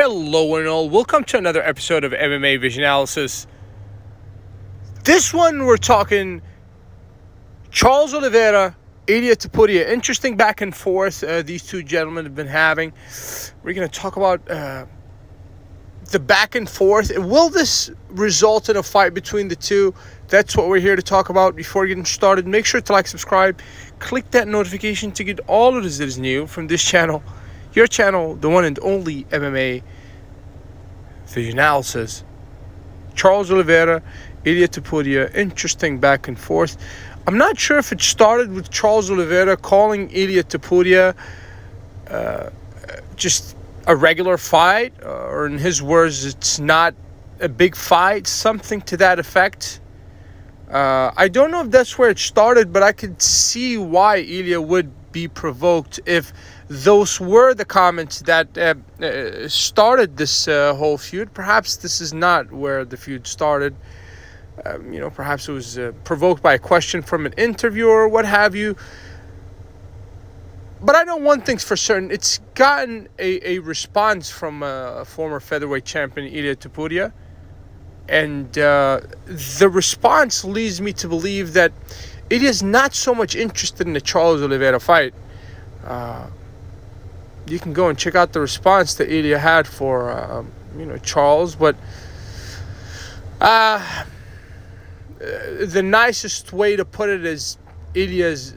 Hello and all, welcome to another episode of MMA Vision Analysis. This one we're talking Charles Oliveira, Ilia Topuria. Interesting back and forth these two gentlemen have been having. We're going to talk about the back and forth. Will this result in a fight between the two? That's what we're here to talk about. Before getting started, make sure to like, subscribe, click that notification to get all of this that is new from this channel. Your channel, the one and only MMA Vision Analysis. Charles Oliveira, Ilia Topuria, interesting back and forth. I'm not sure if it started with Charles Oliveira calling Ilia Topuria just a regular fight, or in his words, it's not a big fight, something to that effect. I don't know if that's where it started, but I could see why Ilia would be provoked if those were the comments that started this whole feud. Perhaps this is not where the feud started. Perhaps it was provoked by a question from an interviewer or what have you. But I know one thing's for certain. It's gotten a response from a former featherweight champion, Ilia Topuria. And the response leads me to believe that it is not so much interested in the Charles Oliveira fight. You can go and check out the response that Ilia had for, Charles. But the nicest way to put it is Ilia's,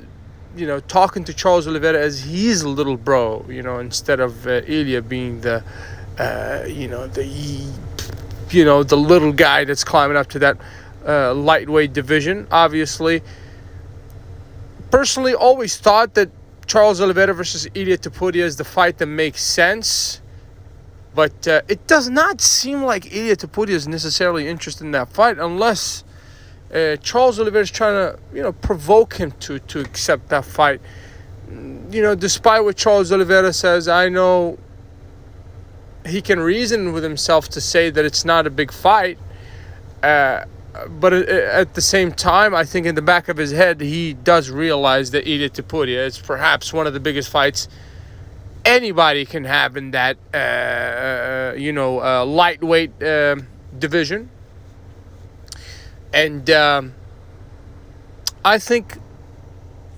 talking to Charles Oliveira as he's a little bro, instead of Ilia being the little guy that's climbing up to that lightweight division. Obviously, personally, always thought that Charles Oliveira versus Ilia Topuria is the fight that makes sense. But it does not seem like Ilia Topuria is necessarily interested in that fight unless Charles Oliveira is trying to, provoke him to accept that fight. Despite what Charles Oliveira says, I know he can reason with himself to say that it's not a big fight. But at the same time, I think in the back of his head, he does realize that Ilia Topuria is perhaps one of the biggest fights anybody can have in that, lightweight division. And I think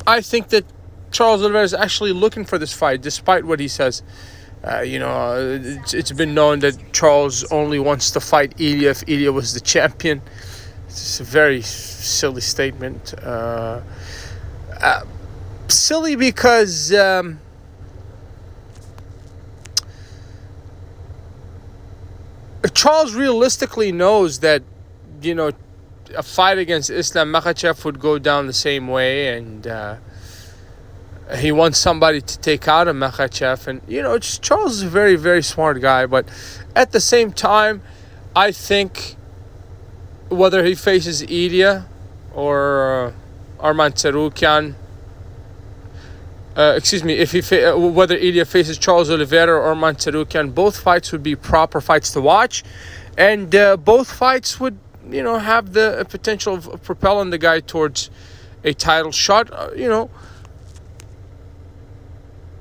that Charles Oliveira is actually looking for this fight, despite what he says. It's been known that Charles only wants to fight Ilia if Ilia was the champion. It's a very silly statement. Silly because Charles realistically knows that, a fight against Islam Makhachev would go down the same way, and he wants somebody to take out a Makhachev. And, Charles is a very, very smart guy. But at the same time, I think whether he faces Ilia or Arman Tsarukyan, whether Ilia faces Charles Oliveira or Arman Tsarukyan, both fights would be proper fights to watch. And both fights would, have the potential of propelling the guy towards a title shot,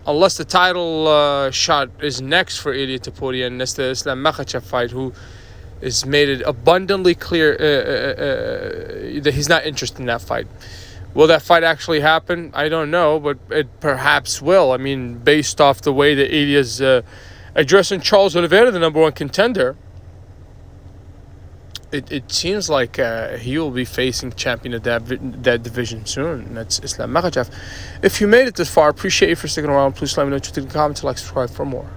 unless the title shot is next for Ilia Topuria, and that's the Islam Makhachev fight, who has made it abundantly clear that he's not interested in that fight. Will that fight actually happen? I don't know, but it perhaps will. I mean, based off the way that Ilia's addressing Charles Oliveira, the number one contender, it seems like he will be facing champion of that division soon, and that's Islam Makhachev. If you made it this far, appreciate you for sticking around. Please let me know what you think in the comments, like, subscribe for more.